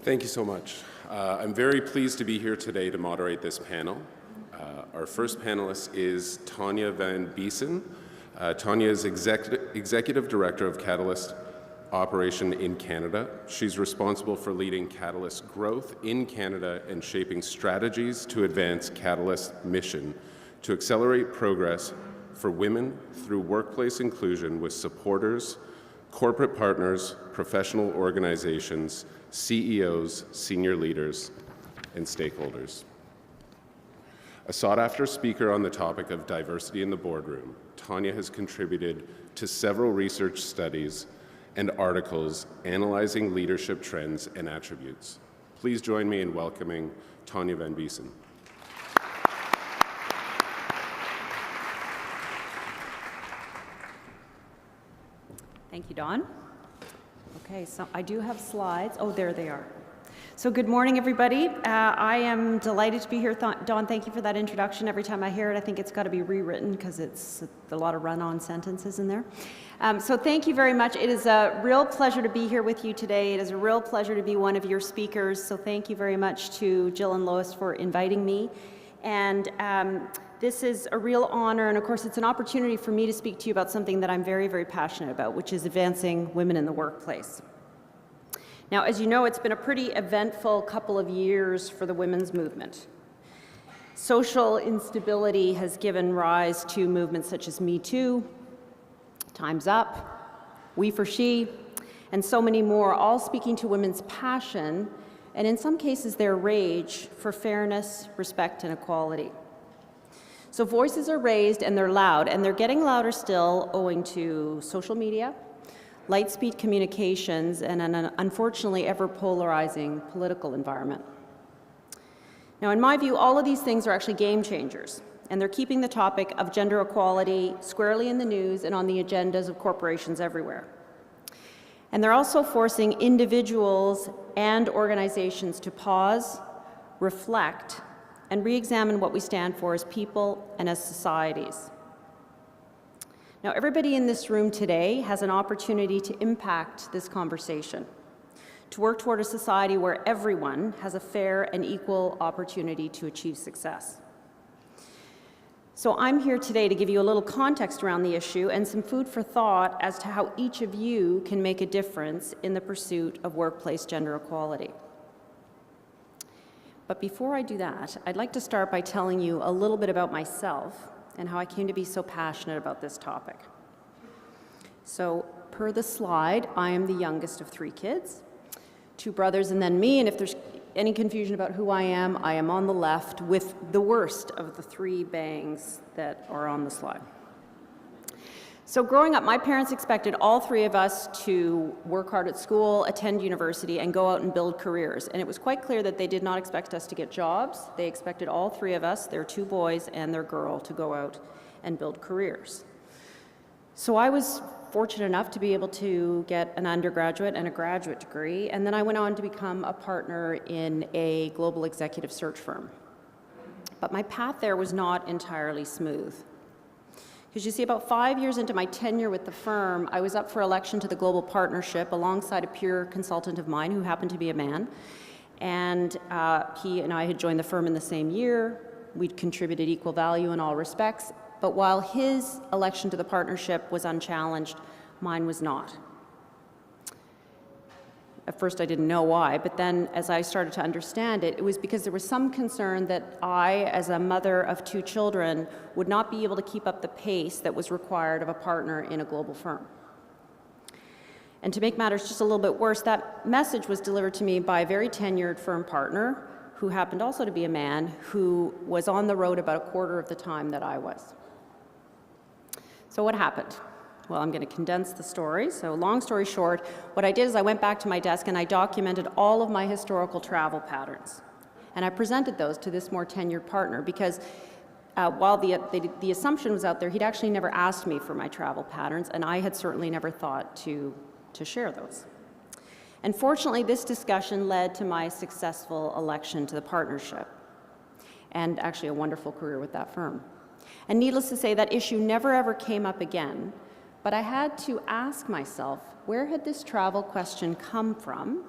Thank you so much. I'm very pleased to be here today to moderate this panel. Our first panelist is Tanya Van Biesen. Tanya is Executive Director of Catalyst Operation in Canada. She's responsible for leading Catalyst growth in Canada and shaping strategies to advance Catalyst's mission to accelerate progress for women through workplace inclusion with supporters, corporate partners, professional organizations, CEOs, senior leaders, and stakeholders. A sought-after speaker on the topic of diversity in the boardroom, Tanya has contributed to several research studies and articles analyzing leadership trends and attributes. Please join me in welcoming Tanya Van Biesen. Thank you, Don. Okay, so I do have slides. Oh, there they are. So good morning, everybody. I am delighted to be here. Don, thank you for that introduction. Every time I hear it, I think it's got to be rewritten because it's a lot of run-on sentences in there. So thank you very much. It is a real pleasure to be here with you today. It is a real pleasure to be one of your speakers. So thank you very much to Jill and Lois for inviting me. And this is a real honor, and of course it's an opportunity for me to speak to you about something that I'm very, very passionate about, which is advancing women in the workplace. Now, as you know, it's been a pretty eventful couple of years for the women's movement. Social instability has given rise to movements such as Me Too, Time's Up, We for She, and so many more, all speaking to women's passion, and in some cases their rage for fairness, respect, and equality. So voices are raised and they're loud, and they're getting louder still owing to social media, light-speed communications, and an unfortunately ever-polarizing political environment. Now, in my view, all of these things are actually game changers, and they're keeping the topic of gender equality squarely in the news and on the agendas of corporations everywhere. And they're also forcing individuals and organizations to pause, reflect, and re-examine what we stand for as people and as societies. Now, everybody in this room today has an opportunity to impact this conversation, to work toward a society where everyone has a fair and equal opportunity to achieve success. So I'm here today to give you a little context around the issue and some food for thought as to how each of you can make a difference in the pursuit of workplace gender equality. But before I do that, I'd like to start by telling you a little bit about myself and how I came to be so passionate about this topic. So, per the slide, I am the youngest of 3 kids, 2 brothers and then me, and if there's any confusion about who I am on the left with the worst of the 3 bangs that are on the slide. So growing up, my parents expected all 3 of us to work hard at school, attend university, and go out and build careers. And it was quite clear that they did not expect us to get jobs. They expected all 3 of us, their 2 boys and their girl, to go out and build careers. So I was fortunate enough to be able to get an undergraduate and a graduate degree, and then I went on to become a partner in a global executive search firm. But my path there was not entirely smooth. Because you see, about 5 years into my tenure with the firm, I was up for election to the global partnership alongside a peer consultant of mine who happened to be a man. And he and I had joined the firm in the same year. We'd contributed equal value in all respects. But while his election to the partnership was unchallenged, mine was not. At first I didn't know why, but then as I started to understand it, it was because there was some concern that I, as a mother of 2 children, would not be able to keep up the pace that was required of a partner in a global firm. And to make matters just a little bit worse, that message was delivered to me by a very tenured firm partner, who happened also to be a man, who was on the road about a quarter of the time that I was. So what happened? Well, I'm going to condense the story. So long story short, what I did is I went back to my desk and I documented all of my historical travel patterns. And I presented those to this more tenured partner because while the assumption was out there, he'd actually never asked me for my travel patterns, and I had certainly never thought to share those. And fortunately, this discussion led to my successful election to the partnership, and actually a wonderful career with that firm. And needless to say, that issue never ever came up again. But I had to ask myself, where had this travel question come from?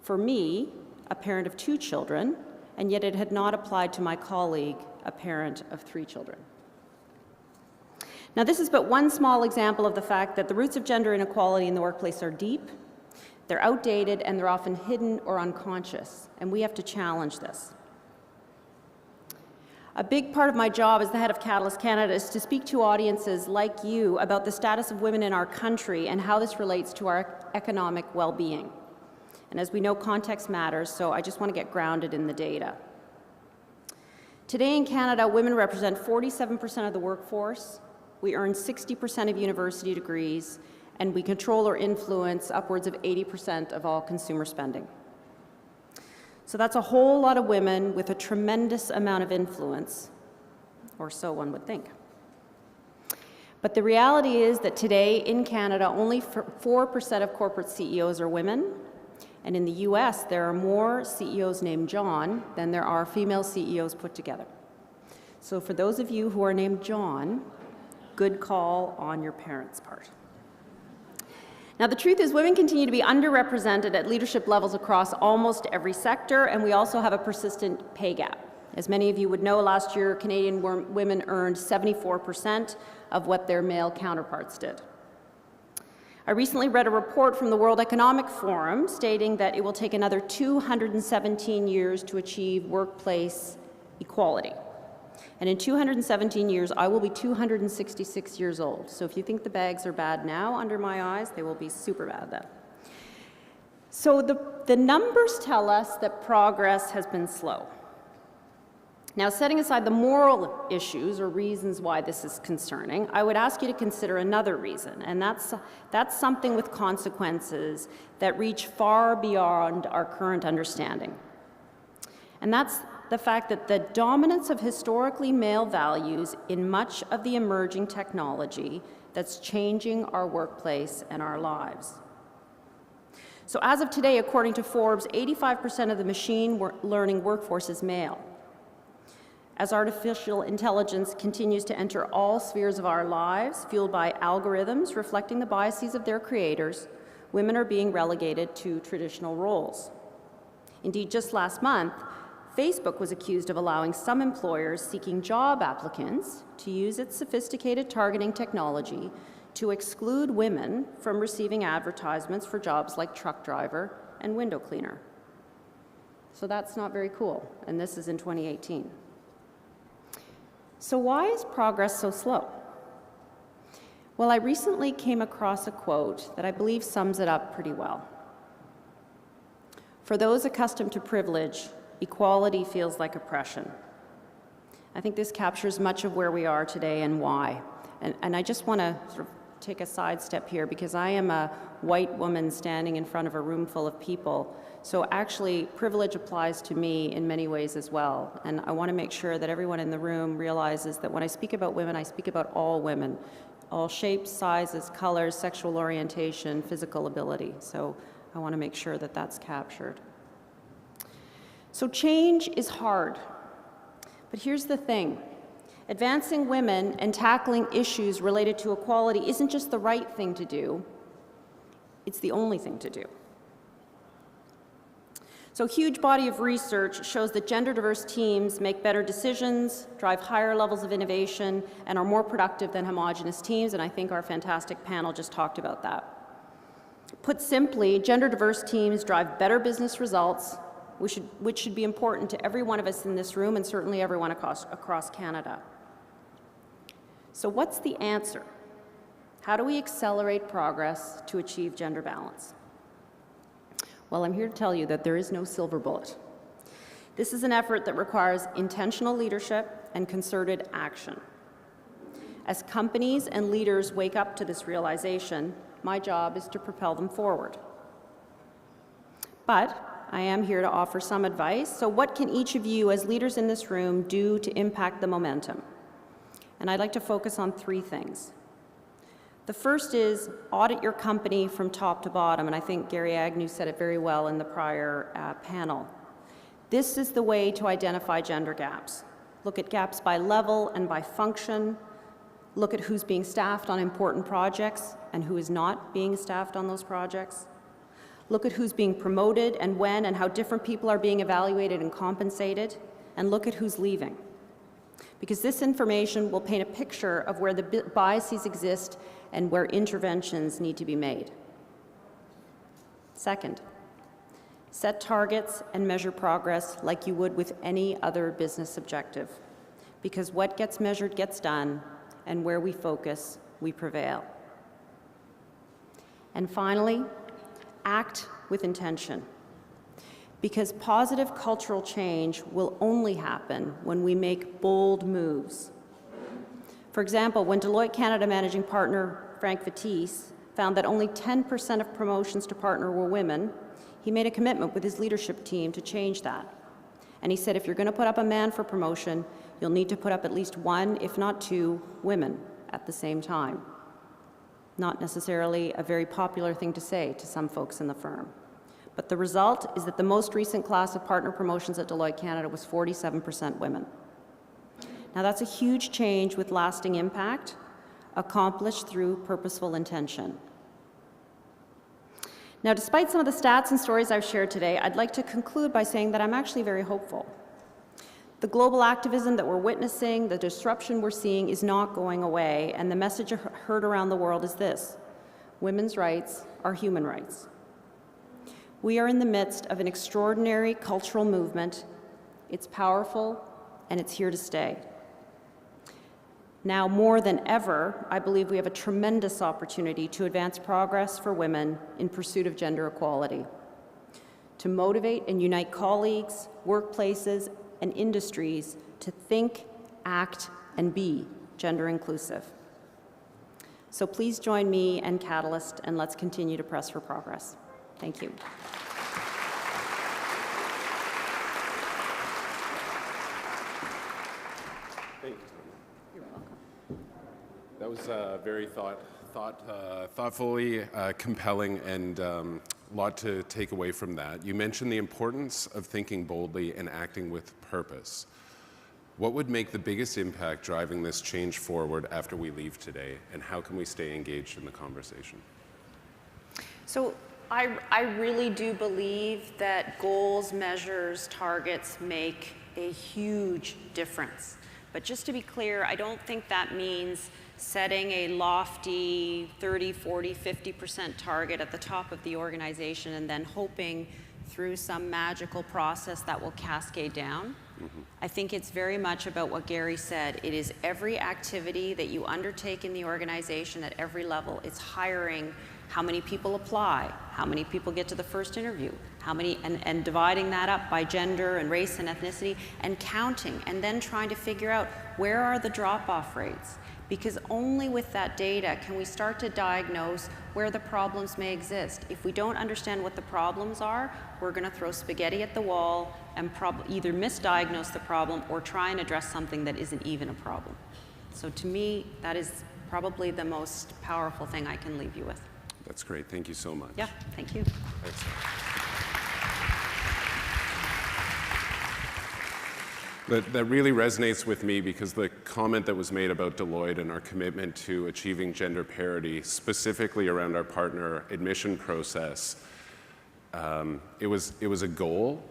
For me, a parent of 2 children, and yet it had not applied to my colleague, a parent of 3 children. Now, this is but one small example of the fact that the roots of gender inequality in the workplace are deep, they're outdated, and they're often hidden or unconscious, and we have to challenge this. A big part of my job as the head of Catalyst Canada is to speak to audiences like you about the status of women in our country and how this relates to our economic well-being. And as we know, context matters, so I just want to get grounded in the data. Today in Canada, women represent 47% of the workforce, we earn 60% of university degrees, and we control or influence upwards of 80% of all consumer spending. So that's a whole lot of women with a tremendous amount of influence, or so one would think. But the reality is that today in Canada, only 4% of corporate CEOs are women, and in the US, there are more CEOs named John than there are female CEOs put together. So for those of you who are named John, good call on your parents' part. Now, the truth is women continue to be underrepresented at leadership levels across almost every sector, and we also have a persistent pay gap. As many of you would know, last year, Canadian women earned 74% of what their male counterparts did. I recently read a report from the World Economic Forum stating that it will take another 217 years to achieve workplace equality. And in 217 years, I will be 266 years old. So if you think the bags are bad now under my eyes, they will be super bad then. So the numbers tell us that progress has been slow. Now, setting aside the moral issues or reasons why this is concerning, I would ask you to consider another reason, and that's something with consequences that reach far beyond our current understanding. And that's the fact that the dominance of historically male values in much of the emerging technology that's changing our workplace and our lives. So as of today, according to Forbes, 85% of the machine learning workforce is male. As artificial intelligence continues to enter all spheres of our lives, fueled by algorithms reflecting the biases of their creators, women are being relegated to traditional roles. Indeed, just last month, Facebook was accused of allowing some employers seeking job applicants to use its sophisticated targeting technology to exclude women from receiving advertisements for jobs like truck driver and window cleaner. So that's not very cool, and this is in 2018. So why is progress so slow? Well, I recently came across a quote that I believe sums it up pretty well. For those accustomed to privilege, equality feels like oppression. I think this captures much of where we are today and why. And I just want to sort of take a sidestep here because I am a white woman standing in front of a room full of people. So actually, privilege applies to me in many ways as well. And I want to make sure that everyone in the room realizes that when I speak about women, I speak about all women, all shapes, sizes, colors, sexual orientation, physical ability. So I want to make sure that that's captured. So change is hard, but here's the thing. Advancing women and tackling issues related to equality isn't just the right thing to do, it's the only thing to do. So a huge body of research shows that gender-diverse teams make better decisions, drive higher levels of innovation, and are more productive than homogeneous teams, and I think our fantastic panel just talked about that. Put simply, gender-diverse teams drive better business results, which should be important to every one of us in this room and certainly everyone across Canada. So what's the answer? How do we accelerate progress to achieve gender balance? Well, I'm here to tell you that there is no silver bullet. This is an effort that requires intentional leadership and concerted action. As companies and leaders wake up to this realization, my job is to propel them forward. But I am here to offer some advice. So what can each of you as leaders in this room do to impact the momentum? And I'd like to focus on 3 things. The first is audit your company from top to bottom, and I think Gary Agnew said it very well in the prior panel. This is the way to identify gender gaps. Look at gaps by level and by function. Look at who's being staffed on important projects and who is not being staffed on those projects. Look at who's being promoted and when and how different people are being evaluated and compensated, and look at who's leaving. Because this information will paint a picture of where the biases exist and where interventions need to be made. Second, set targets and measure progress like you would with any other business objective. Because what gets measured gets done, and where we focus, we prevail. And finally, act with intention. Because positive cultural change will only happen when we make bold moves. For example, when Deloitte Canada managing partner Frank Vatisse found that only 10% of promotions to partner were women, he made a commitment with his leadership team to change that. And he said, if you're going to put up a man for promotion, you'll need to put up at least one, if not two, women at the same time. Not necessarily a very popular thing to say to some folks in the firm. But the result is that the most recent class of partner promotions at Deloitte Canada was 47% women. Now that's a huge change with lasting impact, accomplished through purposeful intention. Now, despite some of the stats and stories I've shared today, I'd like to conclude by saying that I'm actually very hopeful. The global activism that we're witnessing, the disruption we're seeing is not going away, and the message heard around the world is this: women's rights are human rights. We are in the midst of an extraordinary cultural movement. It's powerful, and it's here to stay. Now, more than ever, I believe we have a tremendous opportunity to advance progress for women in pursuit of gender equality, to motivate and unite colleagues, workplaces, and industries to think, act, and be gender inclusive. So please join me and Catalyst, and let's continue to press for progress. Thank you. Thank you, Tony. You're welcome. That was very thoughtfully compelling, and a lot to take away from that. You mentioned the importance of thinking boldly and acting with purpose. What would make the biggest impact driving this change forward after we leave today, and how can we stay engaged in the conversation? So I really do believe that goals, measures, targets make a huge difference. But just to be clear, I don't think that means setting a lofty 30, 40, 50% target at the top of the organization and then hoping through some magical process that will cascade down. I think it's very much about what Gary said. It is every activity that you undertake in the organization at every level. It's hiring, how many people apply, how many people get to the first interview, how many, and dividing that up by gender and race and ethnicity, and counting, and then trying to figure out where are the drop-off rates. Because only with that data can we start to diagnose where the problems may exist. If we don't understand what the problems are, we're going to throw spaghetti at the wall and either misdiagnose the problem or try and address something that isn't even a problem. So to me, that is probably the most powerful thing I can leave you with. That's great. Thank you so much. Yeah, thank you. Excellent. That really resonates with me, because the comment that was made about Deloitte and our commitment to achieving gender parity, specifically around our partner admission process, it was a goal,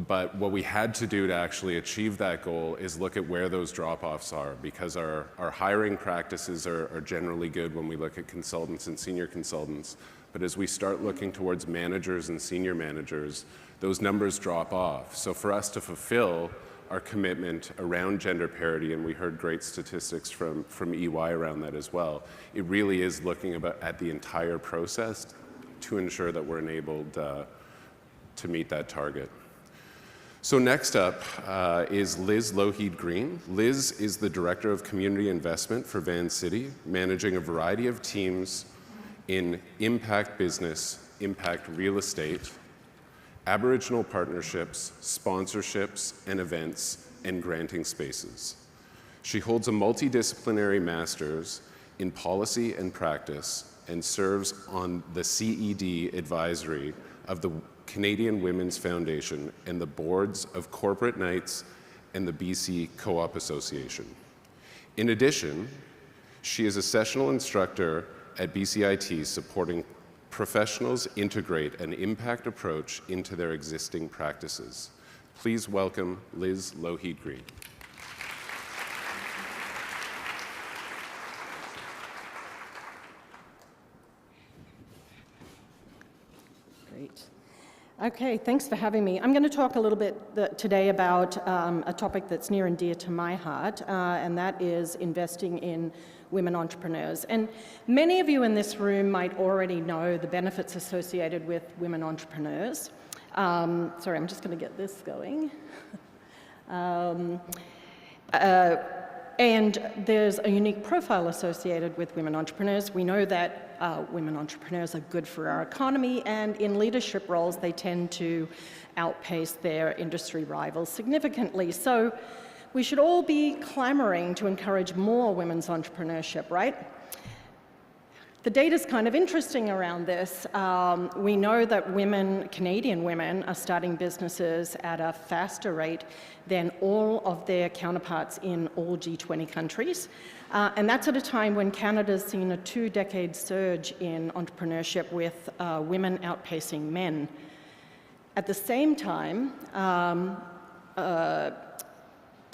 but what we had to do to actually achieve that goal is look at where those drop-offs are, because our hiring practices are generally good when we look at consultants and senior consultants, but as we start looking towards managers and senior managers, those numbers drop off. So for us to fulfill our commitment around gender parity, and we heard great statistics from EY around that as well, it really is looking at the entire process to ensure that we're enabled to meet that target. So next up is Liz Lougheed-Green. Liz is the Director of Community Investment for Vancity, managing a variety of teams in impact business, impact real estate, Aboriginal partnerships, sponsorships and events, and granting spaces. She holds a multidisciplinary master's in policy and practice and serves on the CED advisory of the Canadian Women's Foundation and the boards of Corporate Knights and the BC Co-op Association. In addition, she is a sessional instructor at BCIT supporting professionals integrate an impact approach into their existing practices. Please welcome Liz Lougheed-Green. Great. Okay, thanks for having me. I'm going to talk a little bit today about a topic that's near and dear to my heart, and that is investing in women entrepreneurs. And many of you in this room might already know the benefits associated with women entrepreneurs. Sorry, I'm just going to get this going. And there's a unique profile associated with women entrepreneurs. We know that women entrepreneurs are good for our economy, and in leadership roles, they tend to outpace their industry rivals significantly. So we should all be clamoring to encourage more women's entrepreneurship, right? The data's kind of interesting around this. We know that Canadian women are starting businesses at a faster rate than all of their counterparts in all G20 countries. And that's at a time when Canada's seen a 2-decade surge in entrepreneurship with women outpacing men. At the same time,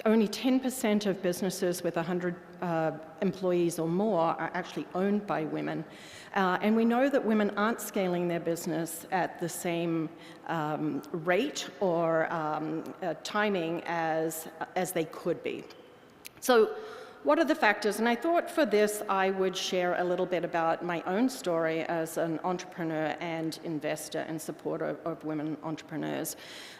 only 10% of businesses with 100 employees or more are actually owned by women. And we know that women aren't scaling their business at the same rate or timing as they could be. So what are the factors? And I thought for this I would share a little bit about my own story as an entrepreneur and investor and supporter of women entrepreneurs.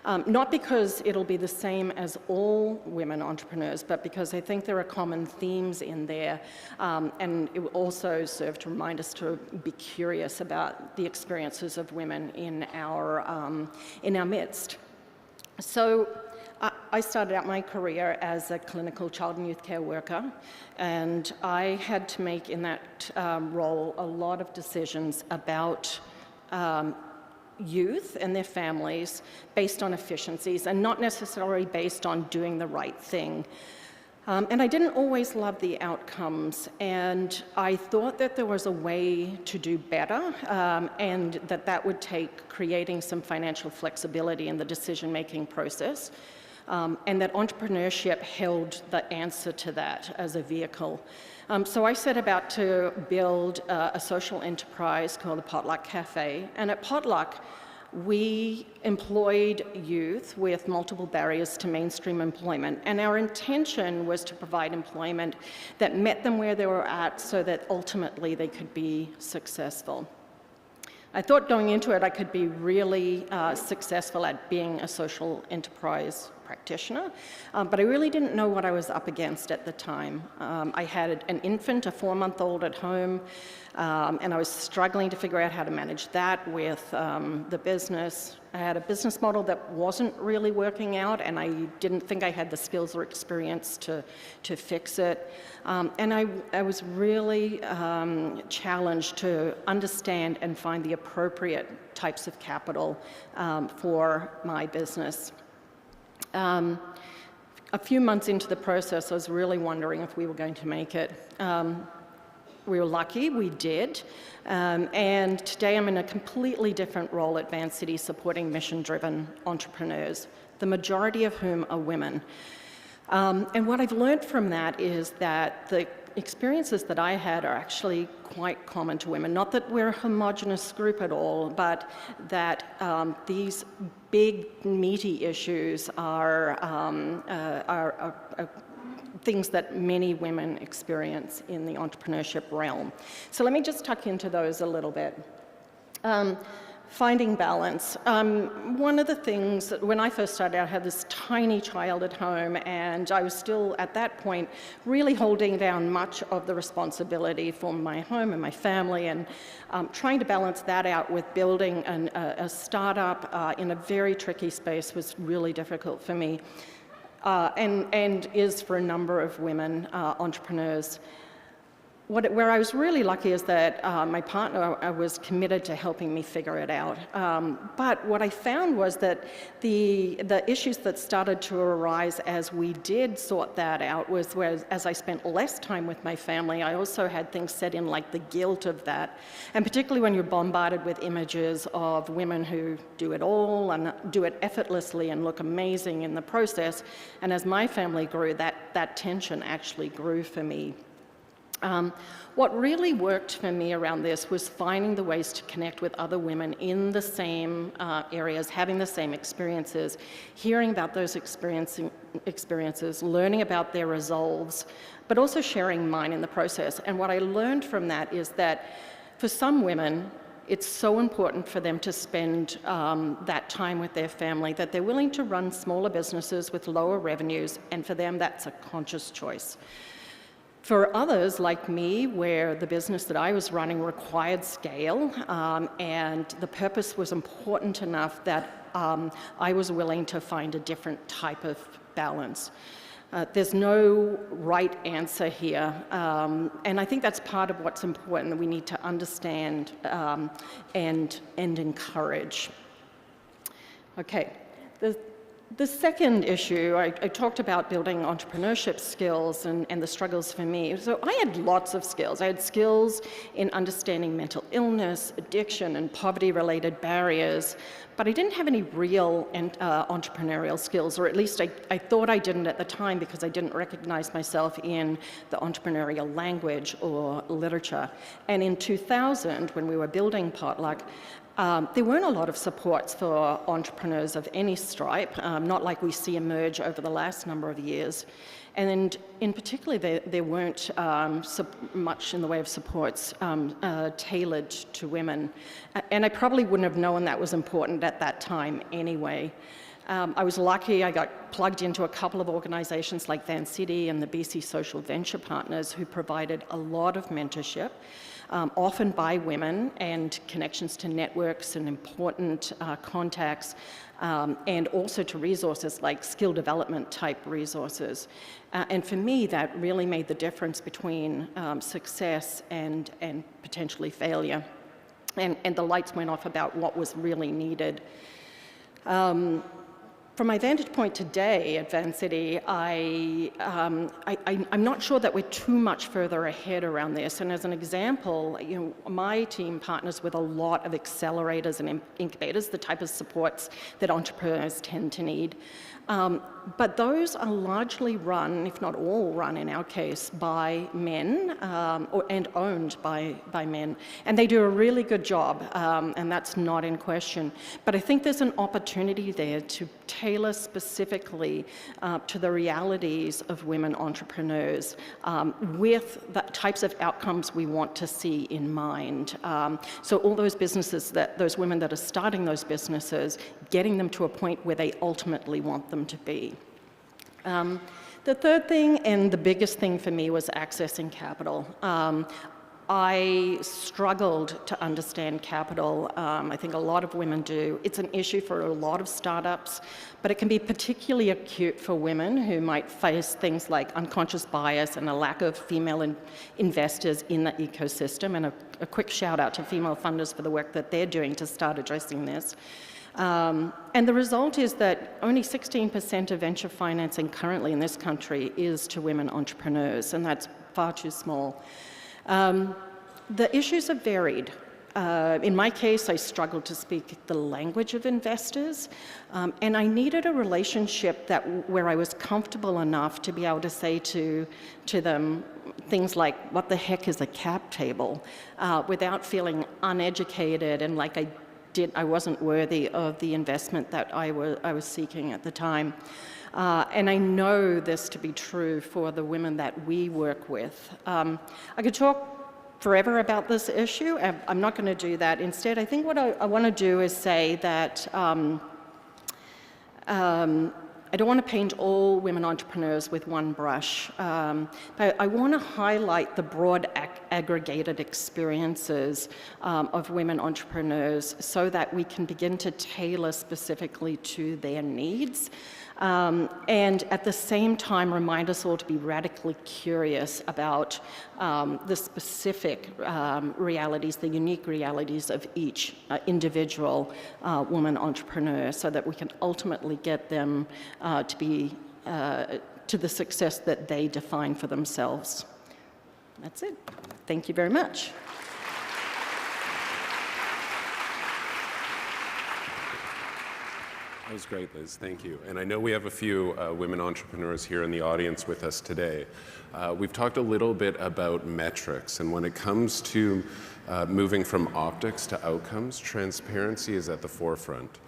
Not because it'll be the same as all women entrepreneurs, but because I think there are common themes in there, and it will also serve to remind us to be curious about the experiences of women in our midst. So I started out my career as a clinical child and youth care worker, and I had to make in that role a lot of decisions about youth and their families based on efficiencies and not necessarily based on doing the right thing. And I didn't always love the outcomes, and I thought that there was a way to do better, and that would take creating some financial flexibility in the decision-making process. And that entrepreneurship held the answer to that as a vehicle. So I set about to build a social enterprise called the Potluck Cafe. And at Potluck, we employed youth with multiple barriers to mainstream employment. And our intention was to provide employment that met them where they were at so that ultimately they could be successful. I thought going into it I could be really successful at being a social enterprise practitioner, but I really didn't know what I was up against at the time. I had an infant, a 4-month-old at home, and I was struggling to figure out how to manage that with the business. I had a business model that wasn't really working out, and I didn't think I had the skills or experience to fix it. And I was really challenged to understand and find the appropriate types of capital for my business. A few months into the process, I was really wondering if we were going to make it. We were lucky, we did, and today I'm in a completely different role at Vancity supporting mission-driven entrepreneurs, the majority of whom are women. And what I've learned from that is that the experiences that I had are actually quite common to women. Not that we're a homogenous group at all, but that these big, meaty issues are things that many women experience in the entrepreneurship realm. So let me just tuck into those a little bit. Finding balance. One of the things, when I first started out, I had this tiny child at home, and I was still, at that point, really holding down much of the responsibility for my home and my family, and trying to balance that out with building a startup in a very tricky space was really difficult for me, and is for a number of women entrepreneurs. Where I was really lucky is that my partner was committed to helping me figure it out. But what I found was that the issues that started to arise as we did sort that out was as I spent less time with my family, I also had things set in like the guilt of that. And particularly when you're bombarded with images of women who do it all and do it effortlessly and look amazing in the process. And as my family grew, that tension actually grew for me. What really worked for me around this was finding the ways to connect with other women in the same areas, having the same experiences, hearing about those experiences, learning about their resolves, but also sharing mine in the process. And what I learned from that is that for some women, it's so important for them to spend that time with their family that they're willing to run smaller businesses with lower revenues, and for them, that's a conscious choice. For others, like me, where the business that I was running required scale, and the purpose was important enough that I was willing to find a different type of balance. There's no right answer here, and I think that's part of what's important that we need to understand and encourage. Okay. The second issue, I talked about building entrepreneurship skills and the struggles for me. So I had lots of skills. I had skills in understanding mental illness, addiction, and poverty-related barriers, but I didn't have any real entrepreneurial skills, or at least I thought I didn't at the time because I didn't recognize myself in the entrepreneurial language or literature. And in 2000, when we were building Potluck, there weren't a lot of supports for entrepreneurs of any stripe, not like we see emerge over the last number of years. And in particular, there weren't much in the way of supports tailored to women. And I probably wouldn't have known that was important at that time anyway. I was lucky, I got plugged into a couple of organizations like Vancity and the BC Social Venture Partners, who provided a lot of mentorship, often by women, and connections to networks and important contacts, and also to resources like skill development type resources. And for me, that really made the difference between success and potentially failure. And the lights went off about what was really needed. From my vantage point today at Vancity, I'm not sure that we're too much further ahead around this. And as an example, my team partners with a lot of accelerators and incubators, the type of supports that entrepreneurs tend to need. But those are largely run, if not all run in our case, by men and owned by men. And they do a really good job, and that's not in question. But I think there's an opportunity there to tailor specifically to the realities of women entrepreneurs with the types of outcomes we want to see in mind. So all those businesses, those women that are starting those businesses, getting them to a point where they ultimately want them to be. The third thing, and the biggest thing for me, was accessing capital. I struggled to understand capital. I think a lot of women do. It's an issue for a lot of startups, but it can be particularly acute for women who might face things like unconscious bias and a lack of female investors in the ecosystem. And a quick shout out to female funders for the work that they're doing to start addressing this. And the result is that only 16% of venture financing currently in this country is to women entrepreneurs, and that's far too small. The issues are varied. In my case, I struggled to speak the language of investors, and I needed a relationship where I was comfortable enough to be able to say to them things like, what the heck is a cap table, without feeling uneducated and like I wasn't worthy of the investment that I was seeking at the time. And I know this to be true for the women that we work with. I could talk forever about this issue. I'm not going to do that. Instead, I think what I want to do is say that I don't want to paint all women entrepreneurs with one brush, but I want to highlight the broad aggregated experiences of women entrepreneurs so that we can begin to tailor specifically to their needs. and at the same time remind us all to be radically curious about the specific realities, the unique realities of each individual woman entrepreneur, so that we can ultimately get them to be to the success that they define for themselves. That's it. Thank you very much. That was great, Liz. Thank you. And I know we have a few women entrepreneurs here in the audience with us today. We've talked a little bit about metrics, and when it comes to moving from optics to outcomes, transparency is at the forefront.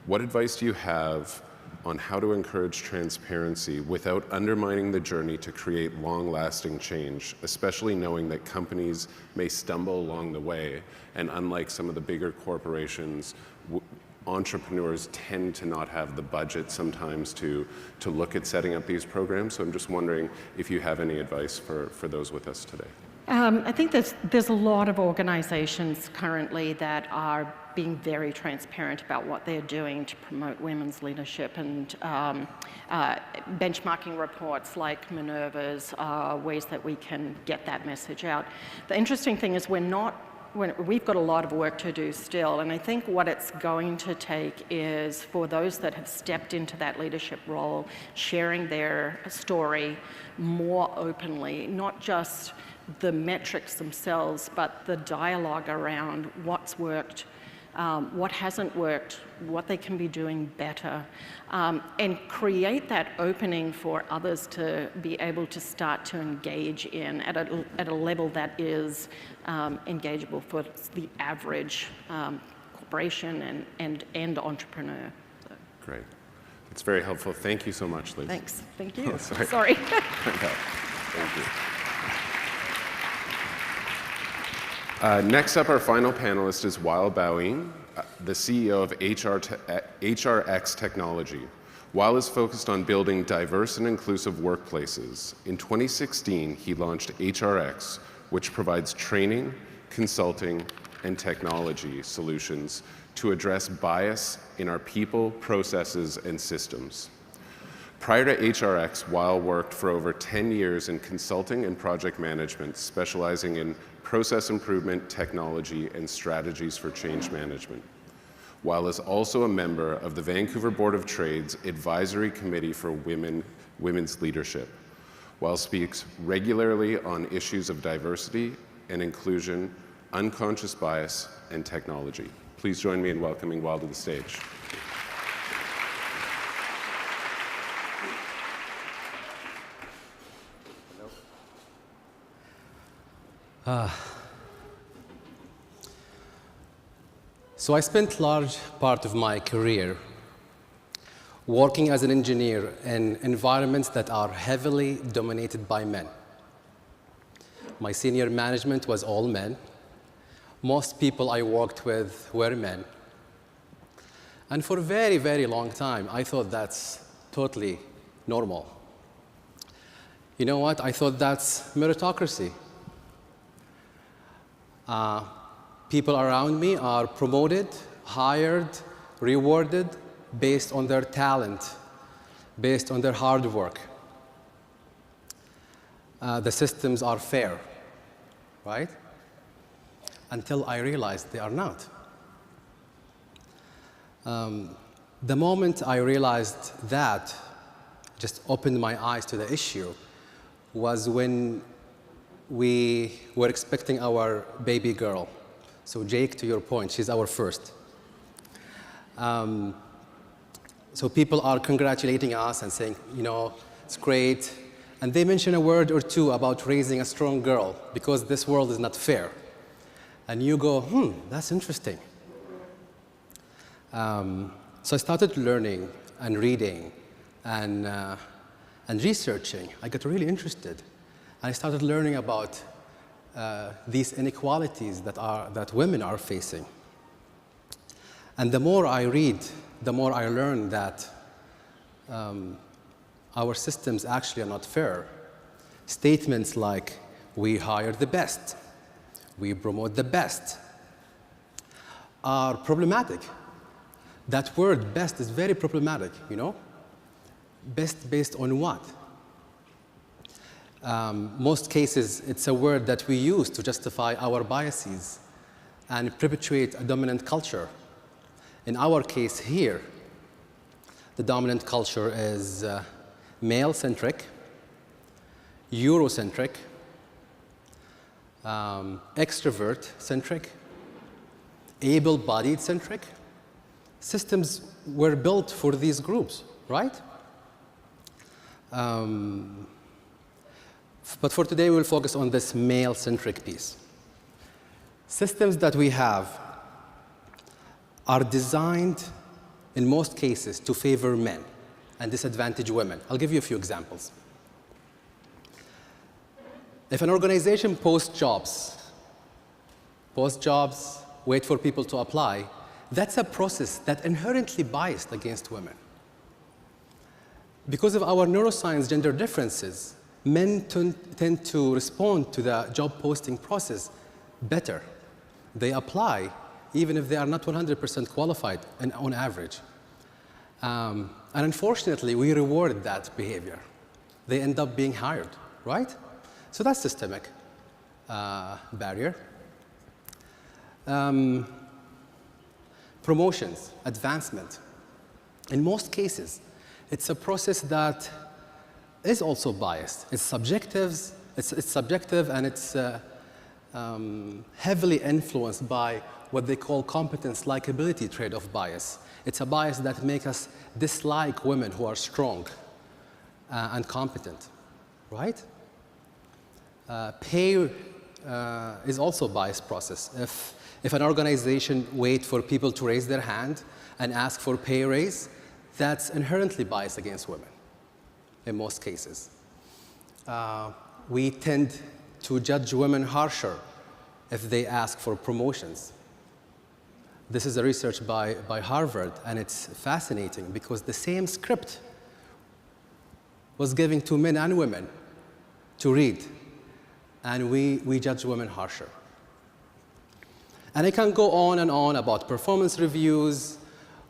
What advice do you have on how to encourage transparency without undermining the journey to create long-lasting change, especially knowing that companies may stumble along the way, and unlike some of the bigger corporations, entrepreneurs tend to not have the budget sometimes to look at setting up these programs. So I'm just wondering if you have any advice for those with us today. I think there's a lot of organizations currently that are being very transparent about what they're doing to promote women's leadership, and benchmarking reports like Minerva's are ways that we can get that message out. The interesting thing is we've got a lot of work to do still, and I think what it's going to take is for those that have stepped into that leadership role, sharing their story more openly, not just the metrics themselves, but the dialogue around what's worked, what hasn't worked, what they can be doing better, and create that opening for others to be able to start to engage in at a level that is engageable for the average corporation and entrepreneur. So. Great. It's very helpful. Thank you so much, Liz. Thanks. Thank you. Oh, sorry. Sorry. Thank you. Next up, our final panelist is Wael Bauine, the CEO of HRX Technology. Wael is focused on building diverse and inclusive workplaces. In 2016, he launched HRX, which provides training, consulting, and technology solutions to address bias in our people, processes, and systems. Prior to HRX, Wael worked for over 10 years in consulting and project management, specializing in process improvement, technology, and strategies for change management. Wael is also a member of the Vancouver Board of Trade's Advisory Committee for Women's Leadership. Wael speaks regularly on issues of diversity and inclusion, unconscious bias, and technology. Please join me in welcoming Wael to the stage. So I spent large part of my career working as an engineer in environments that are heavily dominated by men. My senior management was all men. Most people I worked with were men. And for a very, very long time, I thought that's totally normal. You know what? I thought that's meritocracy. People around me are promoted, hired, rewarded based on their talent, based on their hard work. The systems are fair, right? Until I realized they are not. The moment I realized that, just opened my eyes to the issue, was when we were expecting our baby girl. So Jake, to your point, she's our first. So people are congratulating us and saying, you know, it's great. And they mention a word or two about raising a strong girl because this world is not fair. And you go, that's interesting. So I started learning and reading and researching. I got really interested. And I started learning about these inequalities that women are facing. And the more I read, the more I learn that our systems actually are not fair. Statements like, we hire the best, we promote the best, are problematic. That word, best, is very problematic, you know? Based on what? Most cases, it's a word that we use to justify our biases and perpetuate a dominant culture. In our case here, the dominant culture is male-centric, Eurocentric, extrovert-centric, able-bodied-centric. Systems were built for these groups, right? But for today, we'll focus on this male-centric piece. Systems that we have are designed, in most cases, to favor men and disadvantage women. I'll give you a few examples. If an organization posts jobs, wait for people to apply, that's a process that's inherently biased against women. Because of our neuroscience gender differences, men tend to respond to the job posting process better. They apply even if they are not 100% qualified on average. And unfortunately, we reward that behavior. They end up being hired, right? So that's systemic barrier. Promotions, advancement. In most cases, it's a process that is also biased. It's subjective, and it's heavily influenced by what they call competence likability trade-off bias. It's a bias that makes us dislike women who are strong and competent, right? Pay is also a biased process. If an organization waits for people to raise their hand and ask for pay raise, that's inherently biased against women in most cases. We tend to judge women harsher if they ask for promotions. This is a research by Harvard, and it's fascinating because the same script was given to men and women to read, and we judge women harsher. And I can go on and on about performance reviews,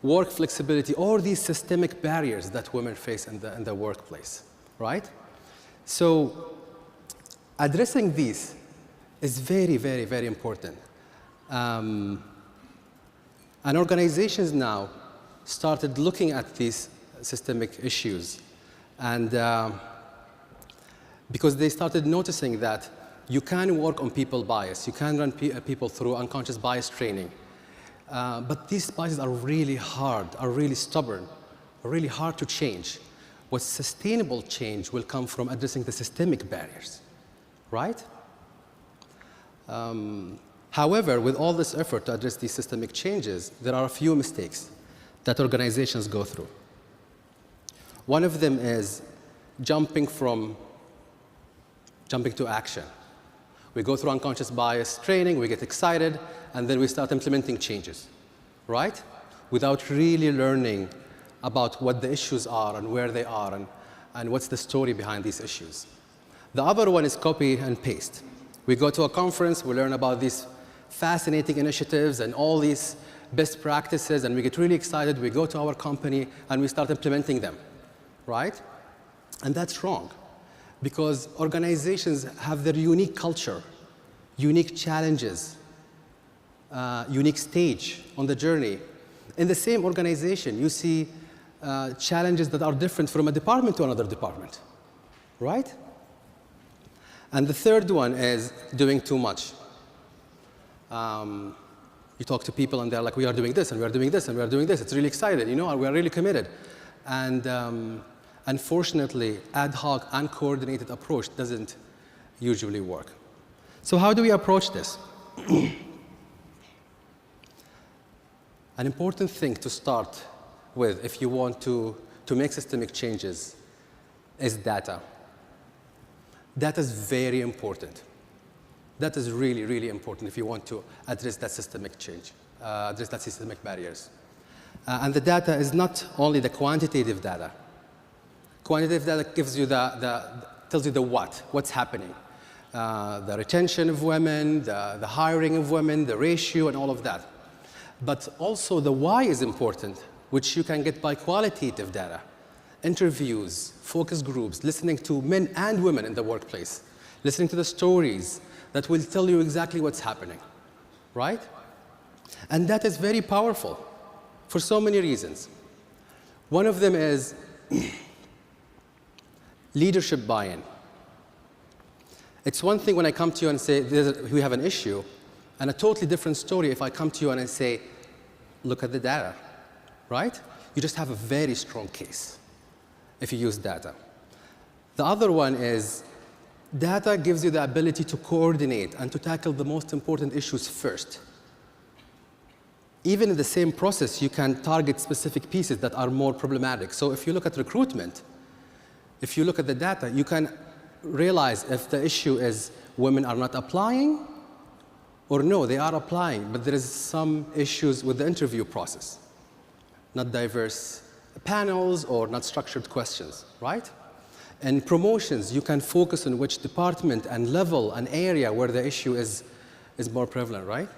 work flexibility, all these systemic barriers that women face in the workplace, right? So addressing these is very, very, very important. And organizations now started looking at these systemic issues, and because they started noticing that you can work on people bias, you can run people through unconscious bias training, but these biases are really hard, are really stubborn, are really hard to change. What sustainable change will come from addressing the systemic barriers, right? However, with all this effort to address these systemic changes, there are a few mistakes that organizations go through. One of them is jumping to action. We go through unconscious bias training, we get excited, and then we start implementing changes, right? Without really learning about what the issues are and where they are and what's the story behind these issues. The other one is copy and paste. We go to a conference, we learn about these fascinating initiatives and all these best practices, and we get really excited. We go to our company and we start implementing them, right? And that's wrong, because organizations have their unique culture, unique challenges, unique stage on the journey. In the same organization, you see challenges that are different from a department to another department, right? And the third one is doing too much. You talk to people and they're like, we are doing this, and we are doing this, and we are doing this. It's really exciting, you know, and we are really committed. And unfortunately, ad hoc, uncoordinated approach doesn't usually work. So how do we approach this? An important thing to start with if you want to make systemic changes is data. Data is very important. That is really, really important if you want to address that systemic change, address that systemic barriers. And the data is not only the quantitative data. Quantitative data gives you tells you the what's happening. The retention of women, the hiring of women, the ratio, and all of that. But also the why is important, which you can get by qualitative data. interviews, focus groups, listening to men and women in the workplace, listening to the stories that will tell you exactly what's happening, right? And that is very powerful for so many reasons. One of them is leadership buy-in. It's one thing when I come to you and say, we have an issue, and a totally different story if I come to you and I say, look at the data, right? You just have a very strong case if you use data. The other one is data gives you the ability to coordinate and to tackle the most important issues first. Even in the same process, you can target specific pieces that are more problematic. So if you look at recruitment, if you look at the data, you can realize if the issue is women are not applying, or no, they are applying, but there is some issues with the interview process. Not diverse panels or not structured questions, right? And promotions, you can focus on which department and level and area where the issue is more prevalent, right?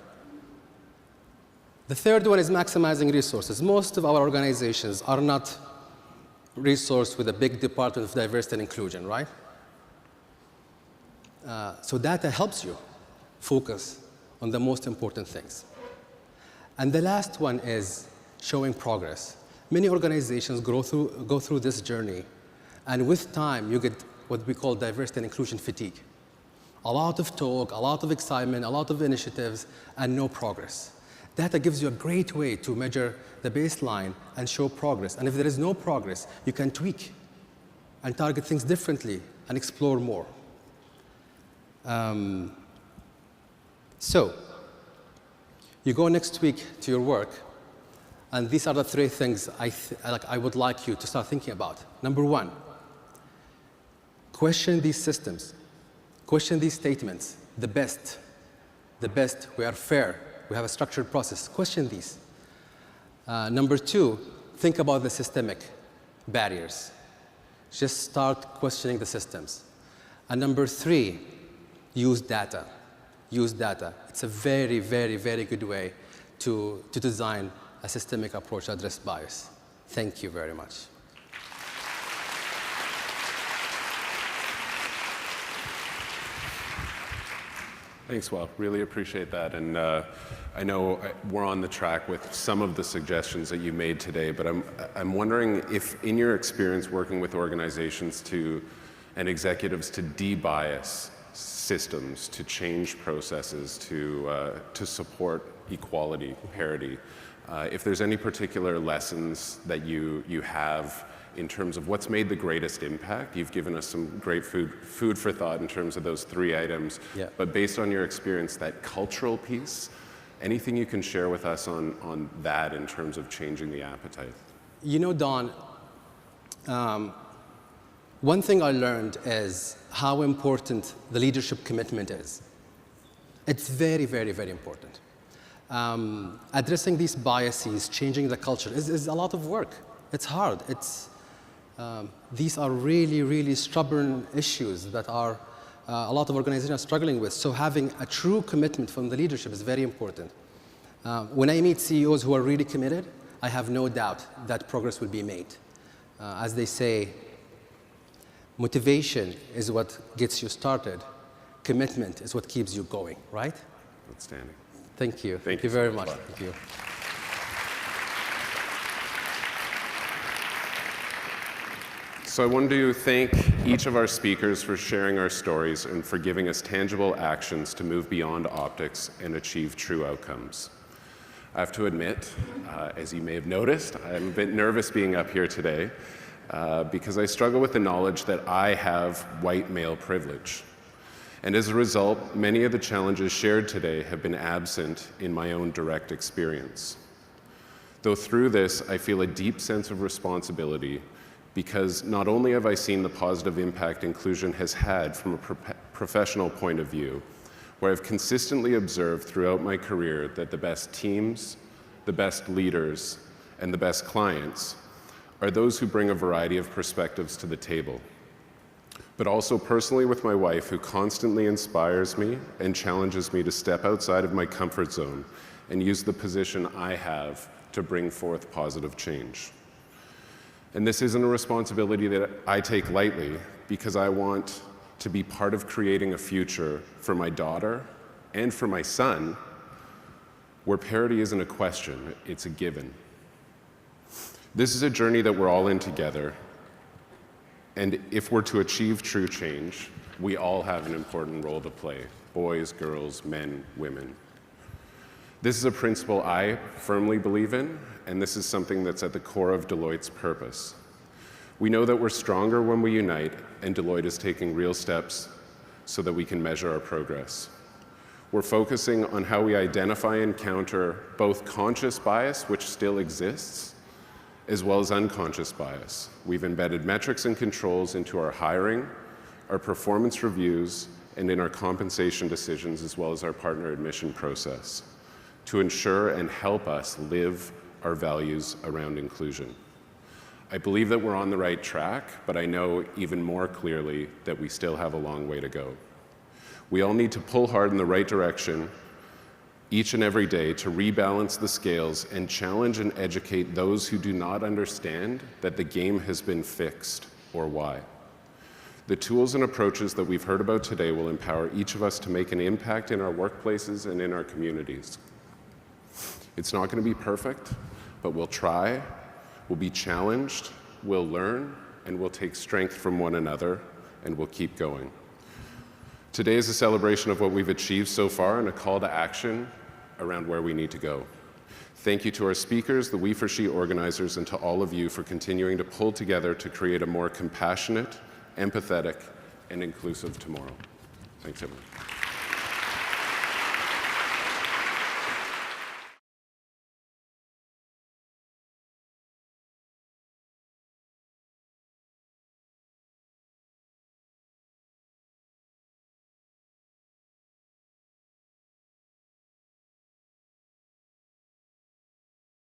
The third one is maximizing resources. Most of our organizations are not resourced with a big department of diversity and inclusion, right? So data helps you focus on the most important things. And the last one is showing progress. Many organizations go through this journey, and with time, you get what we call diversity and inclusion fatigue. A lot of talk, a lot of excitement, a lot of initiatives, and no progress. Data gives you a great way to measure the baseline and show progress. And if there is no progress, you can tweak and target things differently and explore more. So, you go next week to your work, and these are the three things I would like you to start thinking about. Number one, question these systems. Question these statements. The best, we are fair, we have a structured process. Question these. Number two, think about the systemic barriers. Just start questioning the systems. And number three, use data. Use data. It's a very, very, very good way to design a systemic approach to address bias. Thank you very much. Thanks, Will. Really appreciate that. And I know we're on the track with some of the suggestions that you made today, but I'm wondering if in your experience working with organizations and executives to de-bias systems, to change processes, to support equality, parity, if there's any particular lessons that you have in terms of what's made the greatest impact. You've given us some great food for thought in terms of those three items. Yeah. But based on your experience, that cultural piece, anything you can share with us on that in terms of changing the appetite? You know, Don, one thing I learned is how important the leadership commitment is. It's very, very, very important. Addressing these biases, changing the culture is a lot of work. It's hard. These are really, really stubborn issues that a lot of organizations are struggling with. So having a true commitment from the leadership is very important. When I meet CEOs who are really committed, I have no doubt that progress will be made. As they say, motivation is what gets you started. Commitment is what keeps you going, right? Outstanding. Thank you. Thank you you very so much. much. Thank you. So I wanted to thank each of our speakers for sharing our stories and for giving us tangible actions to move beyond optics and achieve true outcomes. I have to admit, as you may have noticed, I'm a bit nervous being up here today because I struggle with the knowledge that I have white male privilege. And as a result, many of the challenges shared today have been absent in my own direct experience. Though through this, I feel a deep sense of responsibility because not only have I seen the positive impact inclusion has had from a professional point of view, where I've consistently observed throughout my career that the best teams, the best leaders, and the best clients are those who bring a variety of perspectives to the table. But also personally with my wife, who constantly inspires me and challenges me to step outside of my comfort zone and use the position I have to bring forth positive change. And this isn't a responsibility that I take lightly, because I want to be part of creating a future for my daughter and for my son where parity isn't a question, it's a given. This is a journey that we're all in together, and if we're to achieve true change, we all have an important role to play, boys, girls, men, women. This is a principle I firmly believe in, and this is something that's at the core of Deloitte's purpose. We know that we're stronger when we unite, and Deloitte is taking real steps so that we can measure our progress. We're focusing on how we identify and counter both conscious bias, which still exists, as well as unconscious bias. We've embedded metrics and controls into our hiring, our performance reviews, and in our compensation decisions, as well as our partner admission process, to ensure and help us live our values around inclusion. I believe that we're on the right track, but I know even more clearly that we still have a long way to go. We all need to pull hard in the right direction each and every day to rebalance the scales and challenge and educate those who do not understand that the game has been fixed or why. The tools and approaches that we've heard about today will empower each of us to make an impact in our workplaces and in our communities. It's not going to be perfect, but we'll try, we'll be challenged, we'll learn, and we'll take strength from one another, and we'll keep going. Today is a celebration of what we've achieved so far and a call to action around where we need to go. Thank you to our speakers, the We4She organizers, and to all of you for continuing to pull together to create a more compassionate, empathetic, and inclusive tomorrow. Thanks, everyone.